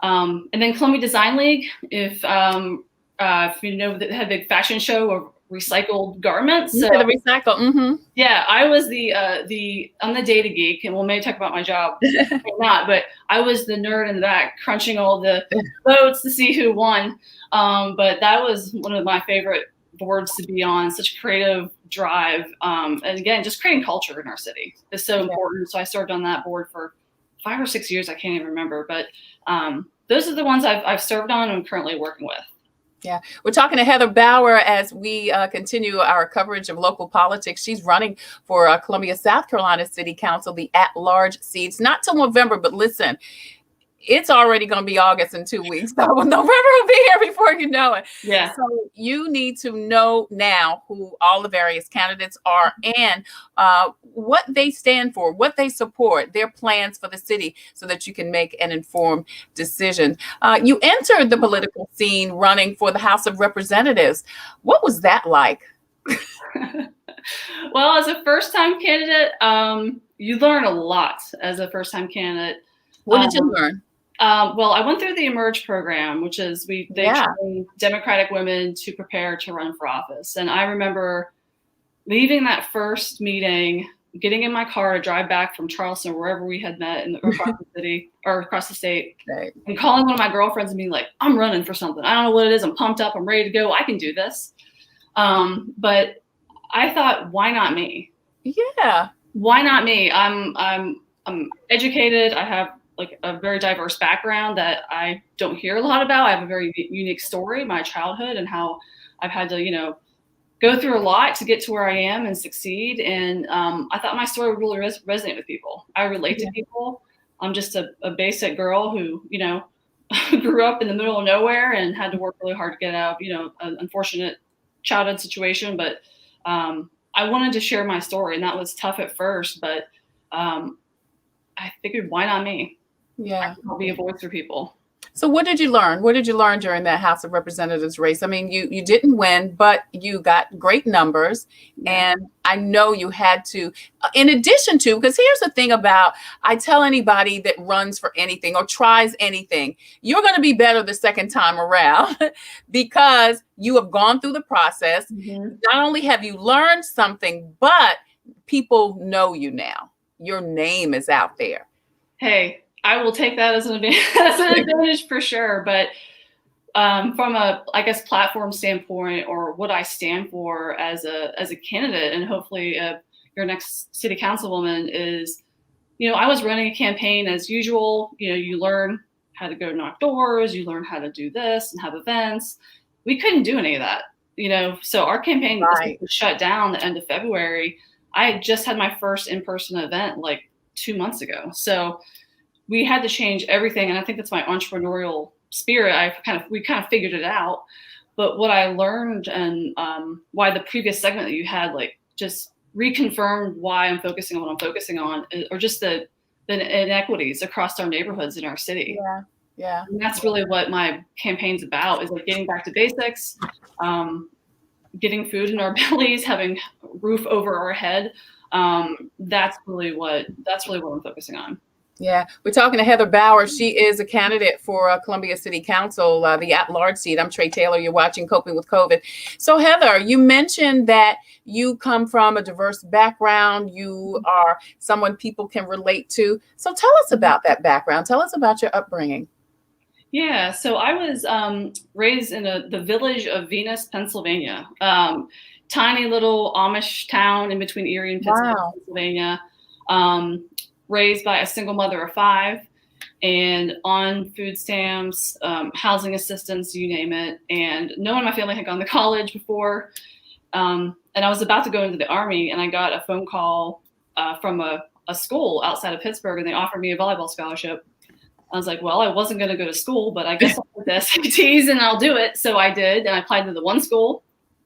And then Columbia Design League, if you know, they had a big fashion show of recycled garments. So, the recycle. Mm-hmm. Yeah, I was I'm the data geek, and we'll maybe talk about my job or not, but I was the nerd in the back crunching all the votes to see who won. But that was one of my favorite boards to be on, such a creative drive. And again, just creating culture in our city is so important. So I served on that board for 5 or 6 years. I can't even remember, but those are the ones I've served on and I'm currently working with. Yeah, we're talking to Heather Bauer as we continue our coverage of local politics. She's running for Columbia, South Carolina City Council, the at-large seats. Not till November, but listen, it's already going to be August in 2 weeks. So November will be here before you know it. Yeah. So you need to know now who all the various candidates are and what they stand for, what they support, their plans for the city, so that you can make an informed decision. You entered the political scene running for the House of Representatives. What was that like? Well, as a first-time candidate, you learn a lot as a first-time candidate. What did you learn? Well, I went through the Emerge program, which is they train Democratic women to prepare to run for office. And I remember leaving that first meeting, getting in my car to drive back from Charleston, wherever we had met across the city or across the state, and calling one of my girlfriends and being like, I'm running for something. I don't know what it is. I'm pumped up. I'm ready to go. I can do this. But I thought, why not me? Yeah. Why not me? I'm educated. I have like a very diverse background that I don't hear a lot about. I have a very unique story, my childhood, and how I've had to, go through a lot to get to where I am and succeed. And I thought my story would really resonate with people. I relate to people. I'm just a basic girl who, grew up in the middle of nowhere and had to work really hard to get out of, an unfortunate childhood situation. But I wanted to share my story, and that was tough at first, but I figured, why not me? Yeah. I'll be a voice for people. So what did you learn? What did you learn during that House of Representatives race? I mean, you didn't win, but you got great numbers. Yeah. And I know you had to, in addition to, because here's the thing about, I tell anybody that runs for anything or tries anything, you're going to be better the second time around because you have gone through the process. Mm-hmm. Not only have you learned something, but people know you now. Your name is out there. Hey, I will take that as an advantage for sure. But from a, I guess, platform standpoint, or what I stand for as a candidate, and hopefully your next city councilwoman is, I was running a campaign as usual. You learn how to go knock doors, you learn how to do this and have events. We couldn't do any of that, so our campaign was shut down the end of February. I had just had my first in-person event like 2 months ago. So we had to change everything. And I think that's my entrepreneurial spirit. We kind of figured it out. But what I learned and why the previous segment that you had, like, just reconfirmed why I'm focusing on what I'm focusing on, or just the inequities across our neighborhoods in our city. Yeah. Yeah. And that's really what my campaign's about, is like getting back to basics, getting food in our bellies, having a roof over our head. That's really what I'm focusing on. Yeah, we're talking to Heather Bauer. She is a candidate for Columbia City Council, the at-large seat. I'm Tre Tailor. You're watching Coping with COVID. So Heather, you mentioned that you come from a diverse background. You are someone people can relate to. So tell us about that background. Tell us about your upbringing. Yeah, so I was raised in the village of Venus, Pennsylvania. Tiny little Amish town in between Erie and Pittsburgh, Pennsylvania. Raised by a single mother of 5 and on food stamps, housing assistance, you name it. And no one in my family had gone to college before. And I was about to go into the Army, and I got a phone call from a school outside of Pittsburgh, and they offered me a volleyball scholarship. I was like, well, I wasn't going to go to school, but I guess I'll put the SATs and I'll do it. So I did, and I applied to the one school,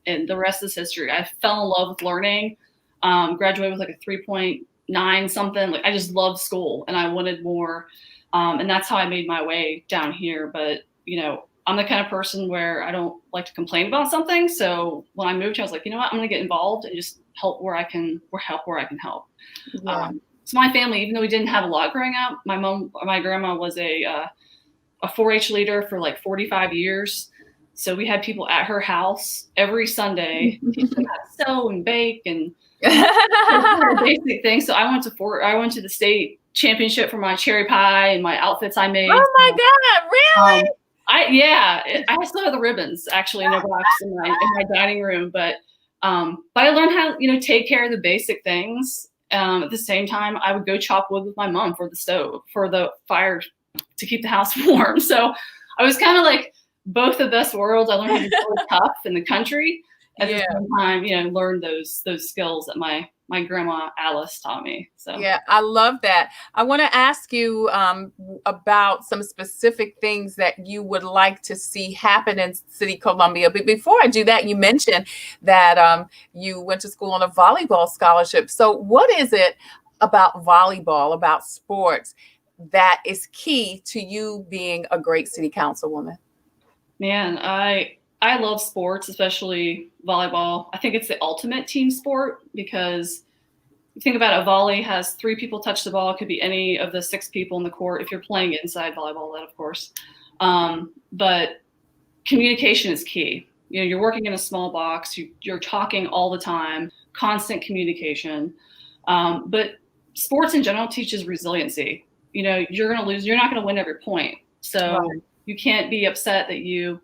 and the rest is history. I fell in love with learning, graduated with like a 3.9 something. Like, I just loved school and I wanted more. And that's how I made my way down here. But, I'm the kind of person where I don't like to complain about something. So when I moved here, I was like, you know what, I'm going to get involved and just help where I can help. Yeah. So my family, even though we didn't have a lot growing up, my grandma was a 4-H leader for like 45 years. So we had people at her house every Sunday teaching how to sew and bake and basic things. So I went to the state championship for my cherry pie and my outfits I made. Oh my God, really? I still have the ribbons actually in a box in my dining room, but I learned how take care of the basic things. At the same time, I would go chop wood with my mom for the stove, for the fire, to keep the house warm. So I was kind of like both the best worlds. I learned how to be really tough in the country. At the same time, learned those skills that my grandma Alice taught me. So yeah, I love that. I want to ask you about some specific things that you would like to see happen in City Columbia. But before I do that, you mentioned that you went to school on a volleyball scholarship. So what is it about volleyball, about sports, that is key to you being a great city councilwoman? Man, I love sports, especially volleyball. I think it's the ultimate team sport, because you think about it, a volley has 3 people touch the ball. It could be any of the 6 people in the court. If you're playing inside volleyball, that of course. But communication is key. You're working in a small box. You're talking all the time, constant communication. But sports in general teaches resiliency. You're going to lose. You're not going to win every point. So you can't be upset that you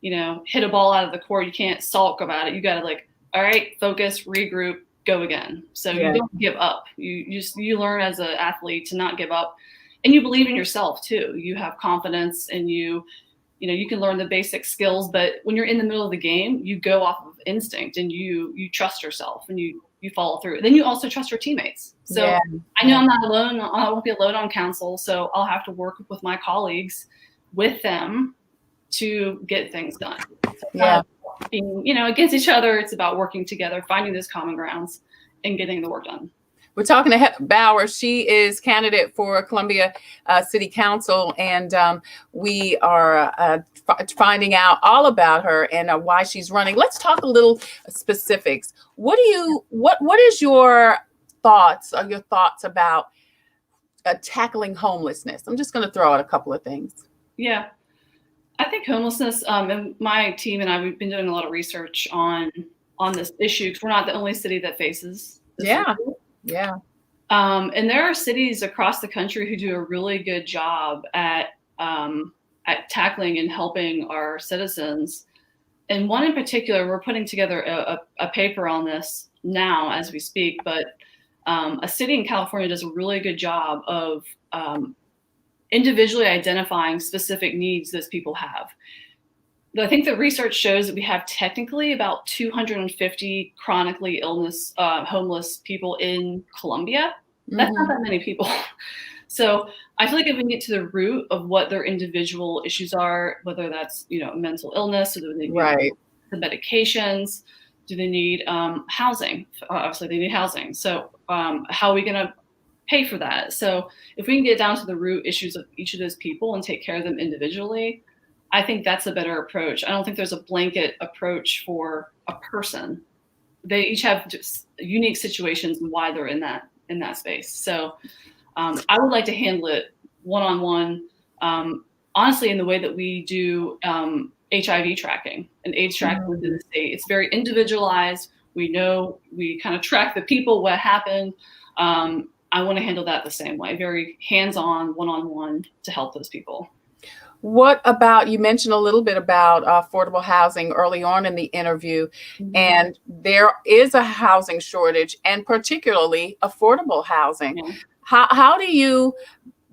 hit a ball out of the court. You can't sulk about it. You got to all right, focus, regroup, go again. So you don't give up. You learn as an athlete to not give up, and you believe in yourself too. You have confidence, and you can learn the basic skills, but when you're in the middle of the game, you go off of instinct, and you trust yourself, and you follow through. Then you also trust your teammates. So I know I'm not alone. I won't be alone on council. So I'll have to work with my colleagues, with them, to get things done. So being, against each other. It's about working together, finding those common grounds, and getting the work done. We're talking to Heather Bauer. She is candidate for Columbia City Council, and we are finding out all about her and why she's running. Let's talk a little specifics. What is your thoughts about tackling homelessness? I'm just going to throw out a couple of things. Yeah. I think homelessness, and my team and I, we've been doing a lot of research on this issue, because we're not the only city that faces this issue. Yeah. And there are cities across the country who do a really good job at tackling and helping our citizens. And one in particular, we're putting together a paper on this now as we speak, but a city in California does a really good job of individually identifying specific needs those people have. I think the research shows that we have technically about 250 chronically homeless people in Columbia. That's not that many people. So I feel like if we can get to the root of what their individual issues are, whether that's, mental illness, or do they need the medications, do they need housing? Obviously they need housing. So how are we going to pay for that? So if we can get down to the root issues of each of those people and take care of them individually, I think that's a better approach. I don't think there's a blanket approach for a person. They each have just unique situations and why they're in that space. So I would like to handle it one-on-one, honestly, in the way that we do HIV tracking and AIDS tracking within the state. It's very individualized. We know, we kind of track the people, what happened. I want to handle that the same way, very hands-on, one-on-one to help those people. What about, you mentioned a little bit about affordable housing early on in the interview, and there is a housing shortage, and particularly affordable housing. How do you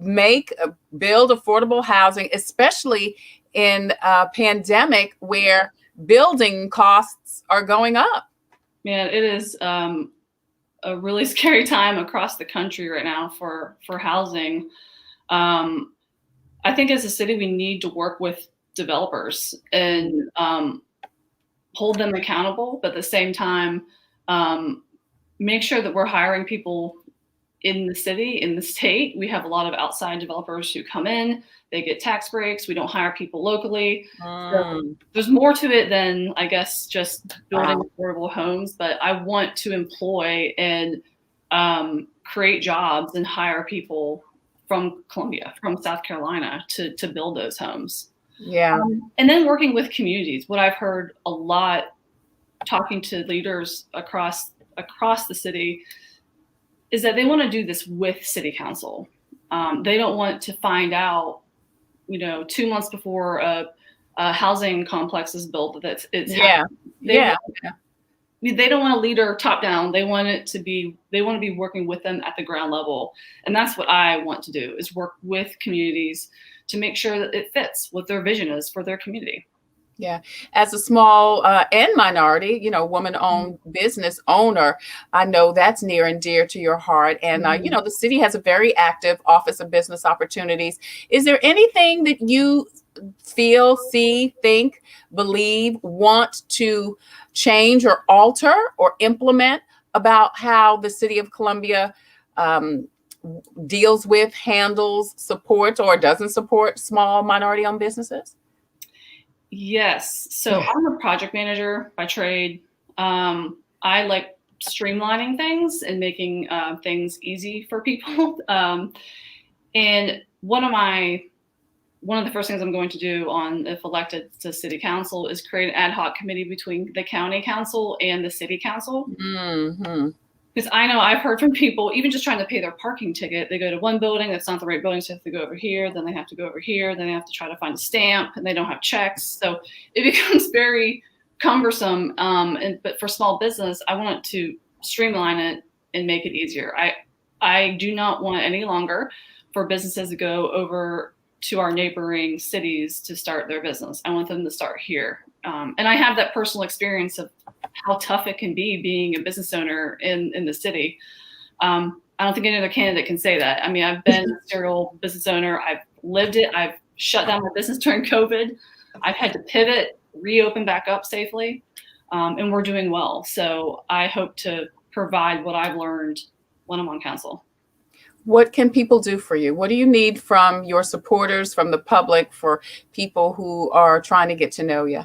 build affordable housing, especially in a pandemic where building costs are going up? Man, it is a really scary time across the country right now for housing. I think as a city, we need to work with developers and hold them accountable, but at the same time, make sure that we're hiring people in the city, in the state. We have a lot of outside developers who come in, they get tax breaks. We don't hire people locally. So there's more to it than, I guess, just building affordable homes, but I want to employ and create jobs and hire people from Columbia, from South Carolina to build those homes. Yeah. And then working with communities. What I've heard a lot talking to leaders across the city is that they want to do this with city council. They don't want to find out, 2 months before a housing complex is built that it's happening. They don't want a leader top down. They want to be working with them at the ground level. And that's what I want to do, is work with communities to make sure that it fits what their vision is for their community. Yeah. As a small and minority, woman-owned business owner, I know that's near and dear to your heart. And, the city has a very active Office of Business Opportunities. Is there anything that you feel, see, think, believe, want to change or alter or implement about how the city of Columbia deals with, handles, supports, or doesn't support small minority-owned businesses? Yes. So I'm a project manager by trade. I like streamlining things and making things easy for people. And one of the first things I'm going to do if elected to city council is create an ad hoc committee between the county council and the city council. Because I know I've heard from people, even just trying to pay their parking ticket, they go to one building, that's not the right building, so they have to go over here, then they have to go over here, then they have to try to find a stamp, and they don't have checks. So it becomes very cumbersome. But for small business, I want to streamline it and make it easier. I do not want any longer for businesses to go over to our neighboring cities to start their business. I want them to start here. And I have that personal experience of how tough it can be being a business owner in the city. I don't think any other candidate can say that. I mean, I've been a serial business owner. I've lived it. I've shut down my business during COVID. I've had to pivot, reopen back up safely, and we're doing well. So I hope to provide what I've learned when I'm on council. What can people do for you? What do you need from your supporters, from the public, for people who are trying to get to know you?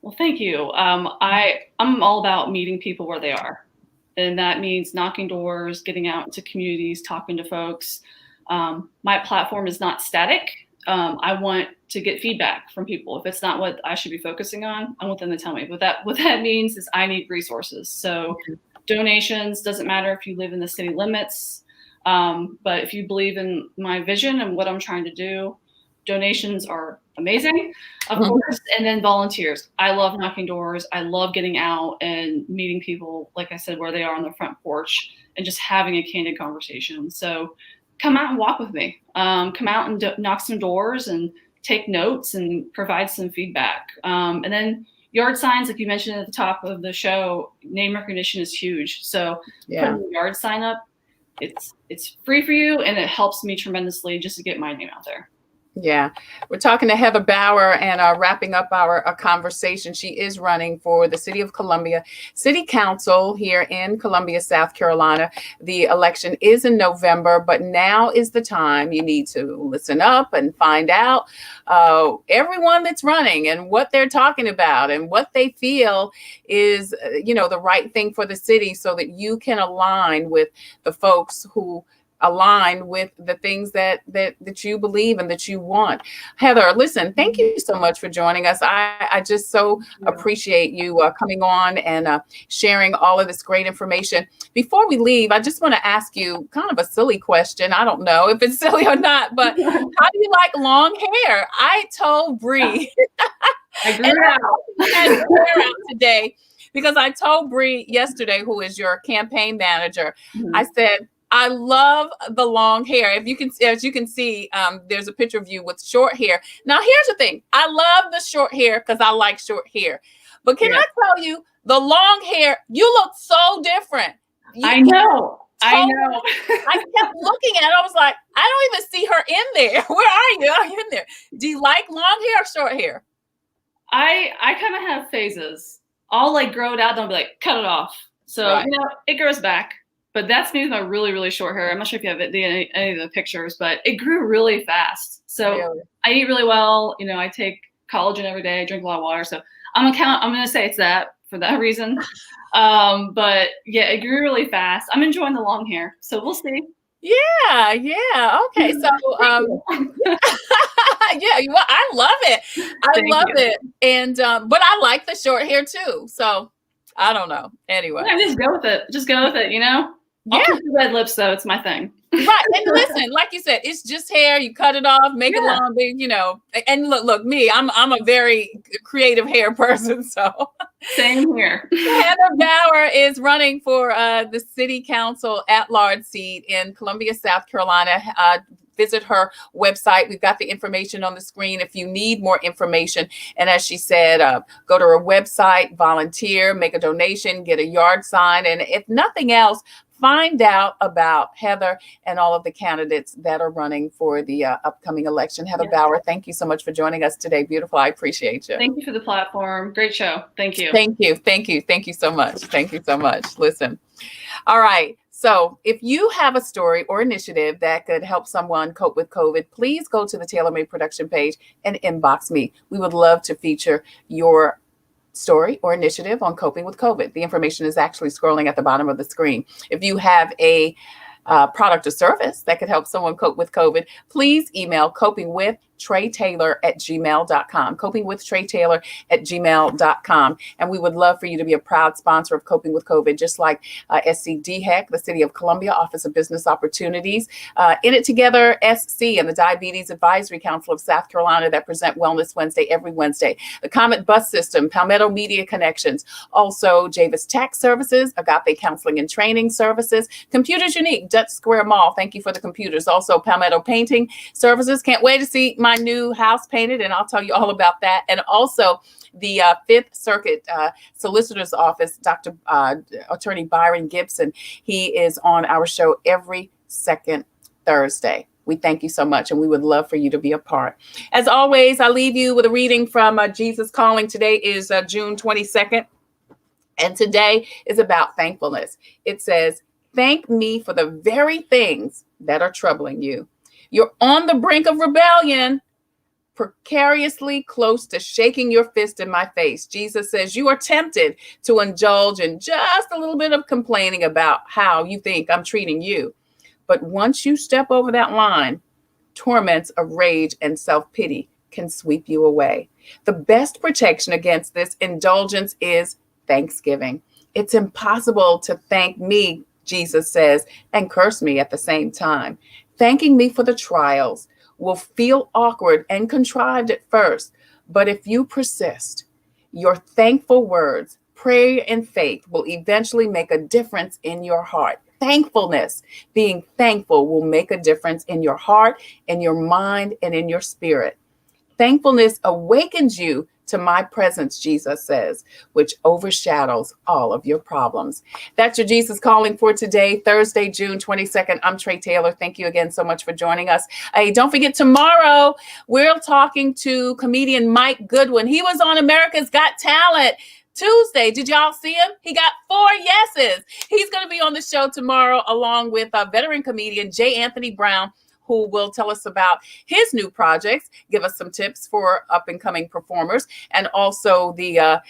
Well, thank you. I'm all about meeting people where they are. And that means knocking doors, getting out into communities, talking to folks. My platform is not static. I want to get feedback from people. If it's not what I should be focusing on, I want them to tell me. What that means is I need resources. So donations, doesn't matter if you live in the city limits. But if you believe in my vision and what I'm trying to do, donations are amazing, of course. And then volunteers. I love knocking doors. I love getting out and meeting people, like I said, where they are on their front porch and just having a candid conversation. So come out and walk with me. Come out and knock some doors and take notes and provide some feedback. And then yard signs, like you mentioned at the top of the show, name recognition is huge. So putting a yard sign up, it's free for you, and it helps me tremendously just to get my name out there. Yeah, we're talking to Heather Bauer and wrapping up our conversation. She is running for the City of Columbia City Council here in Columbia, South Carolina. The election is in November, but now is the time you need to listen up and find out everyone that's running and what they're talking about and what they feel is, the right thing for the city, so that you can align with the folks who align with the things that you believe and that you want. Heather, listen, thank you so much for joining us. I just so appreciate you coming on and sharing all of this great information. Before we leave, I just want to ask you kind of a silly question. I don't know if it's silly or not, but how do you like long hair? I told Bree I grew out today, because I told Bree yesterday, who is your campaign manager, I said, I love the long hair. As you can see, there's a picture of you with short hair. Now, here's the thing. I love the short hair because I like short hair. But can I tell you, the long hair, you look so different. I know. I kept looking at it. I was like, I don't even see her in there. Where are you? Are you in there? Do you like long hair or short hair? I kind of have phases. I'll like grow it out, then I'll be like, cut it off. So, it grows back. But that's me with my really, really short hair. I'm not sure if you have any of the pictures, but it grew really fast. So I eat really well. I take collagen every day. I drink a lot of water. So I'm going to say it's that for that reason. But yeah, it grew really fast. I'm enjoying the long hair. So we'll see. Yeah. Okay. So, I love it. I love it. And, but I like the short hair too. So I don't know. Anyway. Yeah, just go with it. I'll put the red lips though. It's my thing. Right. And listen, like you said, it's just hair. You cut it off, make it long, big, and look, me, I'm a very creative hair person. So same here. Heather Bauer is running for the city council at-large seat in Columbia, South Carolina. Visit her website. We've got the information on the screen if you need more information. And as she said, go to her website, volunteer, make a donation, get a yard sign. And if nothing else, find out about Heather and all of the candidates that are running for the upcoming election. Heather Bauer, thank you so much for joining us today. Beautiful. I appreciate you. Thank you for the platform. Great show. Thank you. Thank you. Thank you so much. Thank you so much. Listen. All right. So if you have a story or initiative that could help someone cope with COVID, please go to the Tailor Made production page and inbox me. We would love to feature your story or initiative on coping with COVID. The information is actually scrolling at the bottom of the screen. If you have a product or service that could help someone cope with COVID, please email copingwithtreitailor@gmail.com, copingwithtreitailor@gmail.com. And we would love for you to be a proud sponsor of Coping with COVID, just like SCDHEC, the City of Columbia Office of Business Opportunities, In It Together SC, and the Diabetes Advisory Council of South Carolina that present Wellness Wednesday every Wednesday, the Comet Bus System, Palmetto Media Connections, also Javis Tax Services, Agape Counseling and Training Services, Computers Unique, Dutch Square Mall. Thank you for the computers. Also Palmetto Painting Services. Can't wait to see my new house painted, and I'll tell you all about that. And also the Fifth Circuit Solicitor's Office, Dr. Attorney Byron Gibson. He is on our show every second Thursday. We thank you so much, and we would love for you to be a part. As always, I leave you with a reading from Jesus Calling. Today is June 22nd, and today is about thankfulness. It says, "Thank me for the very things that are troubling you. You're on the brink of rebellion, precariously close to shaking your fist in my face." Jesus says you are tempted to indulge in just a little bit of complaining about how you think I'm treating you. But once you step over that line, torments of rage and self-pity can sweep you away. The best protection against this indulgence is thanksgiving. It's impossible to thank me, Jesus says, and curse me at the same time. Thanking me for the trials will feel awkward and contrived at first, but if you persist, your thankful words, prayer, and faith will eventually make a difference in your heart. thankfulness. Being thankful will make a difference in your heart, in your mind, and in your spirit. Thankfulness awakens you to my presence, Jesus says, which overshadows all of your problems. That's your Jesus Calling for today, Thursday, June 22nd. I'm Tre Tailor. Thank you again so much for joining us. Hey, don't forget, tomorrow we're talking to comedian Mike Goodwin. He was on America's Got Talent Tuesday. Did y'all see him? He got 4 yeses. He's going to be on the show tomorrow along with veteran comedian J. Anthony Brown, who will tell us about his new projects, give us some tips for up-and-coming performers, and also the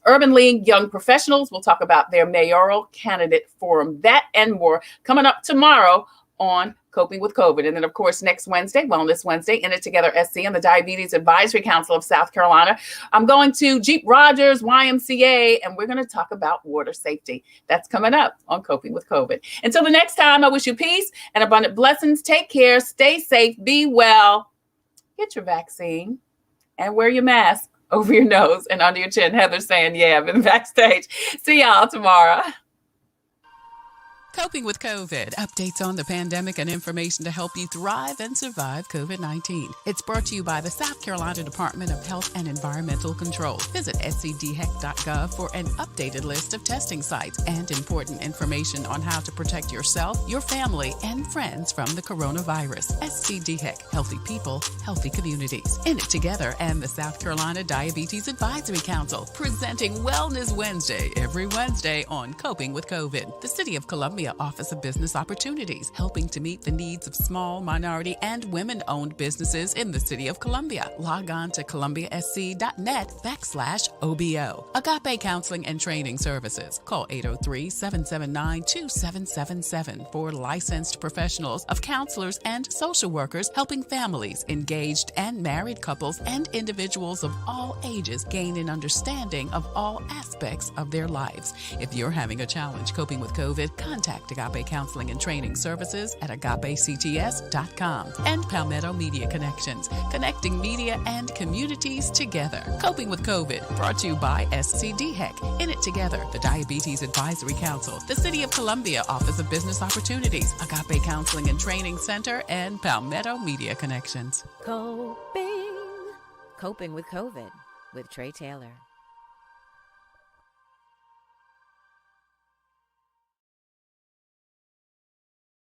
Urban League Young Professionals. We'll talk about their mayoral candidate forum. That and more coming up tomorrow on Coping with COVID. And then, of course, next Wednesday, Wellness Wednesday, In It Together SC and the Diabetes Advisory Council of South Carolina. I'm going to Jeep Rogers YMCA, and we're going to talk about water safety. That's coming up on Coping with COVID. Until the next time, I wish you peace and abundant blessings. Take care, stay safe, be well, get your vaccine, and wear your mask over your nose and under your chin. Heather's saying, yeah, I've been backstage. See y'all tomorrow. Coping with COVID. Updates on the pandemic and information to help you thrive and survive COVID-19. It's brought to you by the South Carolina Department of Health and Environmental Control. Visit scdheck.gov for an updated list of testing sites and important information on how to protect yourself, your family, and friends from the coronavirus. SCDHEC. Healthy people, healthy communities. In It Together and the South Carolina Diabetes Advisory Council. Presenting Wellness Wednesday every Wednesday on Coping with COVID. The City of Columbia Office of Business Opportunities, helping to meet the needs of small, minority, and women-owned businesses in the City of Columbia. Log on to columbiasc.net/OBO. Agape Counseling and Training Services. Call 803-779-2777 for licensed professionals of counselors and social workers helping families, engaged and married couples, and individuals of all ages gain an understanding of all aspects of their lives. If you're having a challenge coping with COVID, contact Agape Counseling and Training Services at agapects.com. And Palmetto Media Connections, connecting media and communities together. Coping with COVID, brought to you by SCDHEC, In It Together, the Diabetes Advisory Council, the City of Columbia Office of Business Opportunities, Agape Counseling and Training Center, and Palmetto Media Connections. Coping with COVID with Tre Tailor.